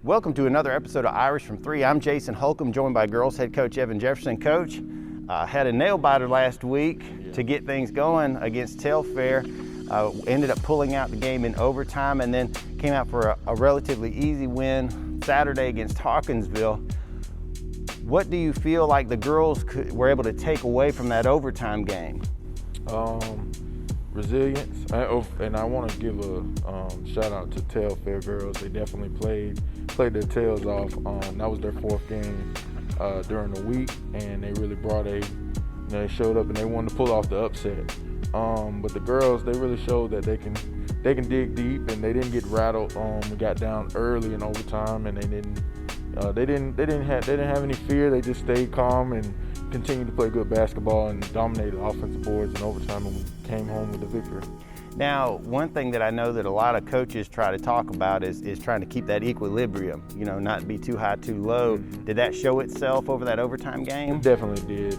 Welcome to another episode of Irish from 3. I'm Jason Holcomb, joined by girls head coach Evan Jefferson. Coach, had a nail biter last week to get things going against Telfair. Ended up pulling out the game in overtime and then came out for a relatively easy win Saturday against Hawkinsville. What do you feel like the girls were able to take away from that overtime game? Resilience, and I want to give a shout out to Telfair girls. They definitely played their tails off. That was their fourth game during the week, and they really they showed up and they wanted to pull off the upset. But the girls, they really showed that they can dig deep, and they didn't get rattled. We got down early in overtime, and they didn't have any fear. They just stayed calm and continued to play good basketball and dominated offensive boards in overtime, and we came home with the victory. Now, one thing that I know that a lot of coaches try to talk about is trying to keep that equilibrium, not be too high, too low. Did that show itself over that overtime game? It definitely did.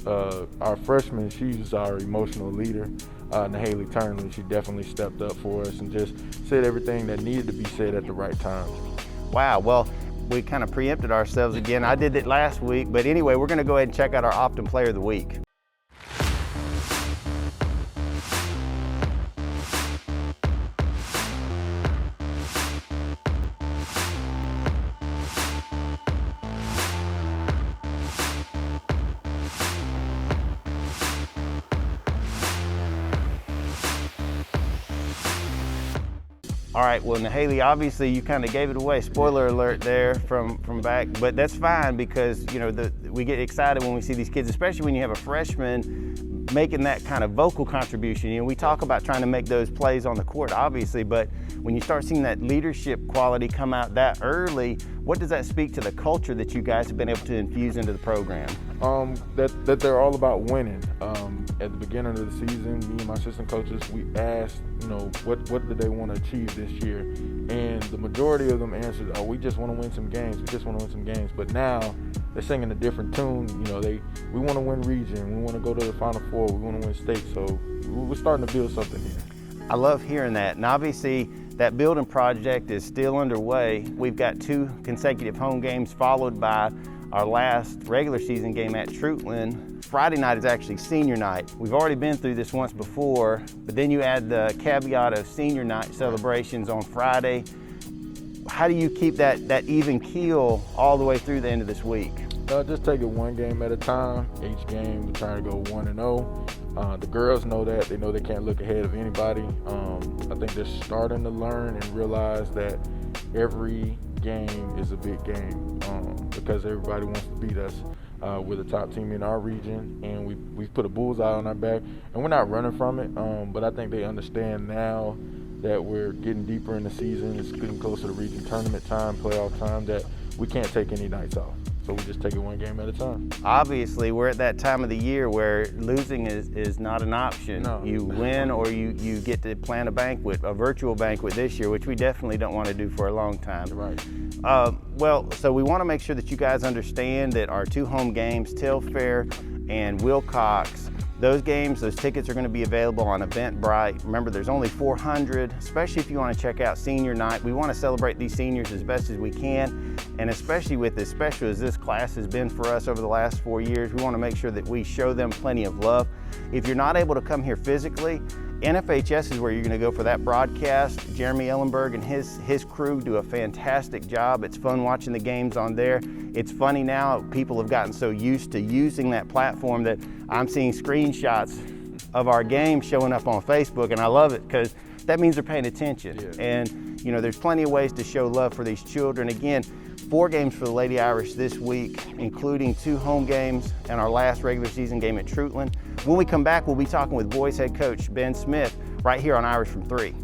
Our freshman, she's our emotional leader, Haley Turnley. She definitely stepped up for us and just said everything that needed to be said at the right time. Wow, well, we kind of preempted ourselves again. I did it last week, but anyway, we're going to go ahead and check out our Optim Player of the Week. All right, well, Haley, obviously you kind of gave it away. Spoiler alert there from back, but that's fine because, we get excited when we see these kids, especially when you have a freshman making that kind of vocal contribution. We talk about trying to make those plays on the court, obviously, but when you start seeing that leadership quality come out that early, what does that speak to the culture that you guys have been able to infuse into the program? That they're all about winning. At the beginning of the season, me and my assistant coaches, we asked, what do they want to achieve this year? And the majority of them answered, we just want to win some games. We just want to win some games. But now they're singing a different tune. We want to win region. We want to go to the Final Four. We want to win state. So we're starting to build something here. I love hearing that. And obviously, that building project is still underway. We've got 2 consecutive home games followed by our last regular season game at Trutland. Friday night is actually senior night. We've already been through this once before, but then you add the caveat of senior night celebrations on Friday. How do you keep that even keel all the way through the end of this week? Just take it one game at a time. Each game we're trying to go 1-0. The girls know that. They know they can't look ahead of anybody. I think they're starting to learn and realize that every game is a big game because everybody wants to beat us. We're the top team in our region, and we've put a bullseye on our back, and we're not running from it. But I think they understand now that we're getting deeper in the season. It's getting closer to region tournament time, playoff time, that we can't take any nights off. So we just take it one game at a time. Obviously, we're at that time of the year where losing is not an option. No. You win or you get to plan a virtual banquet this year, which we definitely don't want to do for a long time. Right. So we want to make sure that you guys understand that our 2 home games, Telfair and Wilcox, those tickets are going to be available on Eventbrite. Remember, there's only 400, especially if you want to check out senior night. We want to celebrate these seniors as best as we can, and especially with as special as this class has been for us over the last 4 years, we want to make sure that we show them plenty of love. If you're not able to come here physically, NFHS is where you're going to go for that broadcast. Jeremy Ellenberg and his crew do a fantastic job. It's fun watching the games on there. It's funny now, people have gotten so used to using that platform that I'm seeing screenshots of our game showing up on Facebook, and I love it because that means they're paying attention. Yeah. And there's plenty of ways to show love for these children. Again, 4 games for the Lady Irish this week, including 2 home games and our last regular season game at Trutland. When we come back, we'll be talking with boys head coach Ben Smith right here on Irish from 3.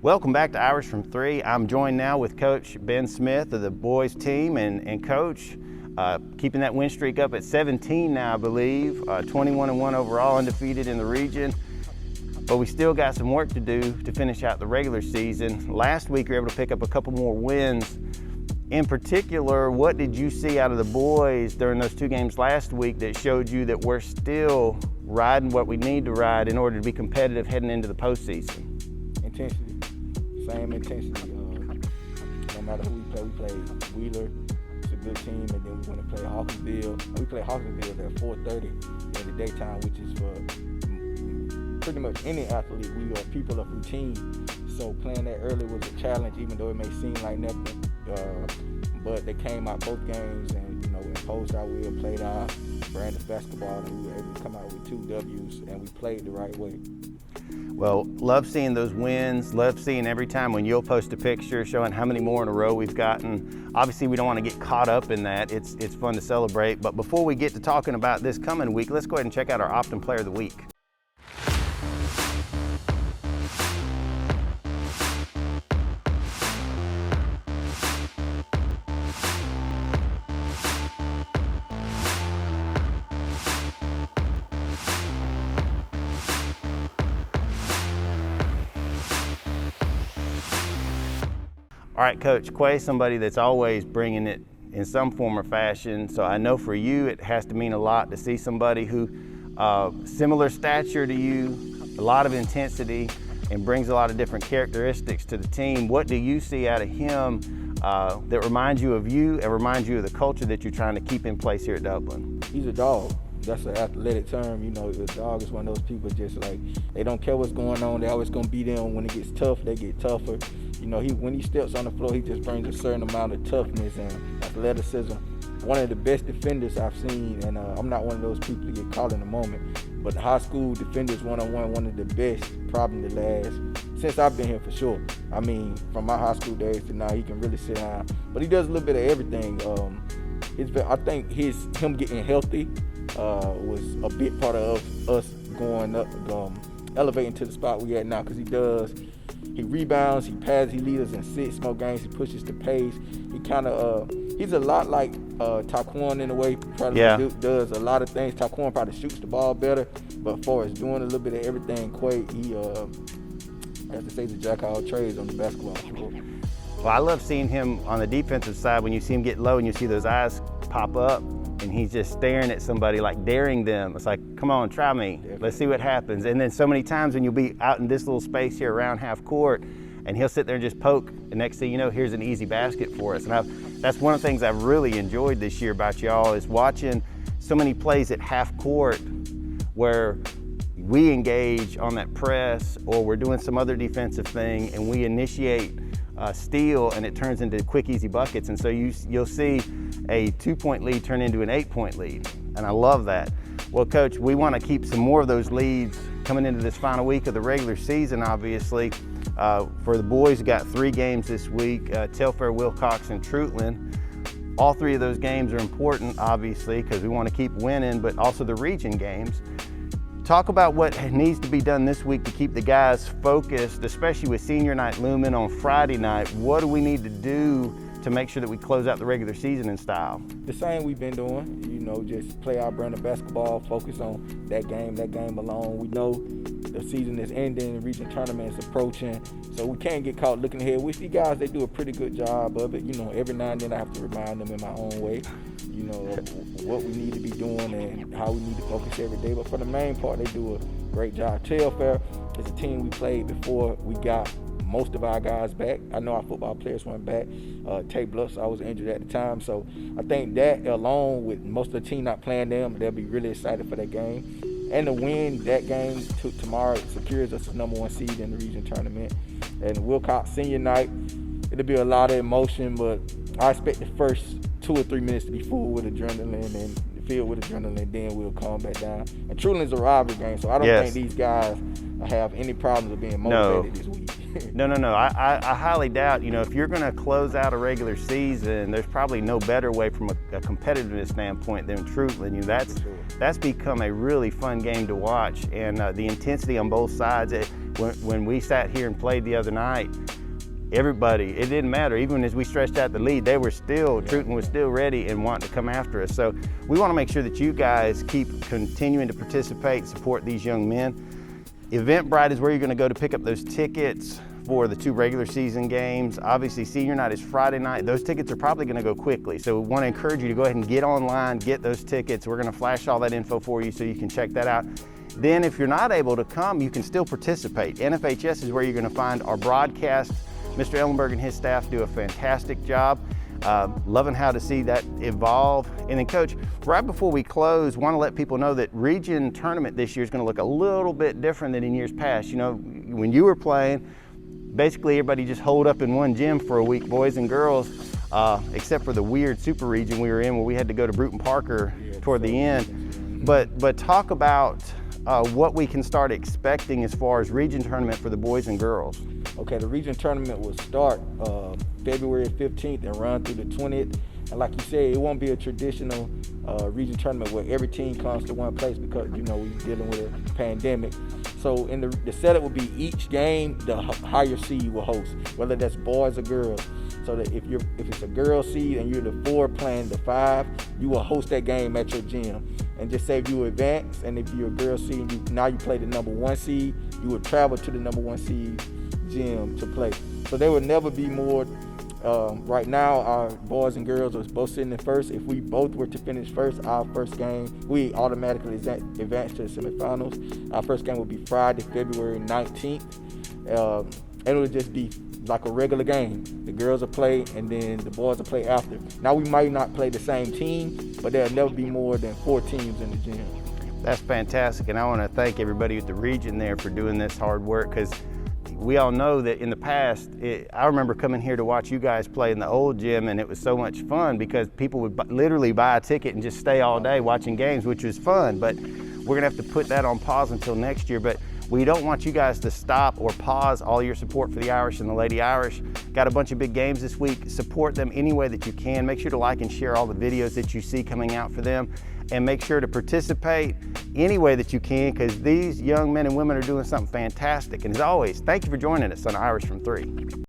Welcome back to Irish from 3. I'm joined now with Coach Ben Smith of the boys team, and Coach, keeping that win streak up at 17 now, I believe, 21-1 overall, undefeated in the region. But we still got some work to do to finish out the regular season. Last week, you were able to pick up a couple more wins. In particular, what did you see out of the boys during those 2 games last week that showed you that we're still riding what we need to ride in order to be competitive heading into the postseason? Intensity. Same intensity. No matter who we played Wheeler. It's a good team, and then we want to play Hawkinsville. We play Hawkinsville at 4:30 in the daytime, which is for pretty much any athlete. We are people of routine, so playing that early was a challenge, even though it may seem like nothing. But they came out both games and imposed our will, played our brand of basketball, and we were able to come out with 2 W's, and we played the right way. Well, love seeing those wins, love seeing every time when you'll post a picture showing how many more in a row we've gotten. Obviously, we don't want to get caught up in that. It's fun to celebrate. But before we get to talking about this coming week, let's go ahead and check out our Optim Player of the Week. All right, Coach, Quay's somebody that's always bringing it in some form or fashion. So I know for you, it has to mean a lot to see somebody who, similar stature to you, a lot of intensity, and brings a lot of different characteristics to the team. What do you see out of him that reminds you and reminds you of the culture that you're trying to keep in place here at Dublin? He's a dog. That's an athletic term. The dog is one of those people just like, they don't care what's going on. They're always going to be there. When it gets tough, they get tougher. When he steps on the floor, he just brings a certain amount of toughness and athleticism. One of the best defenders I've seen, and I'm not one of those people that get caught in the moment, but high school defenders one-on-one, one of the best, probably the last, since I've been here for sure. I mean, from my high school days to now, he can really sit down. But he does a little bit of everything. I think him getting healthy was a big part of us going up, elevating to the spot we at now, because he rebounds, he passes, he leads us in 6 more games, he pushes the pace. He's a lot like Taquan in a way, probably does a lot of things. Taquan probably shoots the ball better, but as far as doing a little bit of everything, Quay, he, as to say, the jack of all trades on the basketball floor. Well, I love seeing him on the defensive side when you see him get low and you see those eyes pop up and he's just staring at somebody, like daring them. It's like, come on, try me. Let's see what happens. And then so many times when you'll be out in this little space here around half court and he'll sit there and just poke, and next thing you know, here's an easy basket for us. And that's one of the things I've really enjoyed this year about y'all, is watching so many plays at half court where we engage on that press or we're doing some other defensive thing and we initiate steal and it turns into quick, easy buckets. And so you'll see a 2-point lead turn into an 8-point lead. And I love that. Well, Coach, we want to keep some more of those leads coming into this final week of the regular season, obviously. For the boys, we got 3 games this week, Telfair, Wilcox, and Trutland. All 3 of those games are important, obviously, because we want to keep winning, but also the region games. Talk about what needs to be done this week to keep the guys focused, especially with senior night looming on Friday night. What do we need to do to make sure that we close out the regular season in style? The same we've been doing, just play our brand of basketball, focus on that game alone. We know the season is ending, the region tournament is approaching, so we can't get caught looking ahead. With these guys, they do a pretty good job of it. Every now and then I have to remind them in my own way, what we need to be doing and how we need to focus every day. But for the main part, they do a great job. Telfair is a team we played before we got most of our guys back. I know our football players went back. Tate Bluffs, I was injured at the time. So I think that, along with most of the team not playing them, they'll be really excited for that game. And to win that game tomorrow secures us the #1 seed in the region tournament. And Wilcox senior night, it'll be a lot of emotion, but I expect the first 2 or 3 minutes to be full with adrenaline and filled with adrenaline, then we'll calm back down. And Trutland's a rivalry game, so I don't think these guys have any problems of being motivated this week. No. I highly doubt, if you're going to close out a regular season, there's probably no better way from a competitiveness standpoint than Troutland. That's become a really fun game to watch, and the intensity on both sides. When we sat here and played the other night, everybody, it didn't matter. Even as we stretched out the lead, Troutland was still ready and wanting to come after us. So we want to make sure that you guys keep continuing to participate, support these young men. Eventbrite is where you're going to go to pick up those tickets for the 2 regular season games. Obviously, senior night is Friday night. Those tickets are probably going to go quickly. So we want to encourage you to go ahead and get online, get those tickets. We're going to flash all that info for you so you can check that out. Then if you're not able to come, you can still participate. NFHS is where you're going to find our broadcast. Mr. Ellenberg and his staff do a fantastic job. Loving how to see that evolve. And then Coach, right before we close, want to let people know that region tournament this year is going to look a little bit different than in years past. When you were playing, basically everybody just holed up in one gym for a week, boys and girls, except for the weird super region we were in where we had to go to Bruton Parker toward the end. But talk about what we can start expecting as far as region tournament for the boys and girls. Okay, the region tournament will start February 15th and run through the 20th. And like you said, it won't be a traditional region tournament where every team comes to one place because, we're dealing with a pandemic. So in the setup will be each game, the higher seed will host, whether that's boys or girls. So that if it's a girl seed and you're the 4 playing the 5, you will host that game at your gym. And just say if you advance, and if you're a girl seed, now you play the number 1 seed, you will travel to the number 1 seed gym to play. So there will never be more. Right now, our boys and girls are both sitting in first. If we both were to finish first, our first game, we automatically advance to the semifinals. Our first game will be Friday, February 19th. And it will just be like a regular game. The girls will play, and then the boys will play after. Now, we might not play the same team, but there'll never be more than 4 teams in the gym. That's fantastic, and I want to thank everybody at the region there for doing this hard work, because we all know that in the past, I remember coming here to watch you guys play in the old gym, and it was so much fun because people would literally buy a ticket and just stay all day watching games, which was fun. But we're gonna have to put that on pause until next year. But we don't want you guys to stop or pause all your support for the Irish and the Lady Irish. Got a bunch of big games this week. Support them any way that you can. Make sure to like and share all the videos that you see coming out for them. And make sure to participate any way that you can, because these young men and women are doing something fantastic. And as always, thank you for joining us on Irish from 3.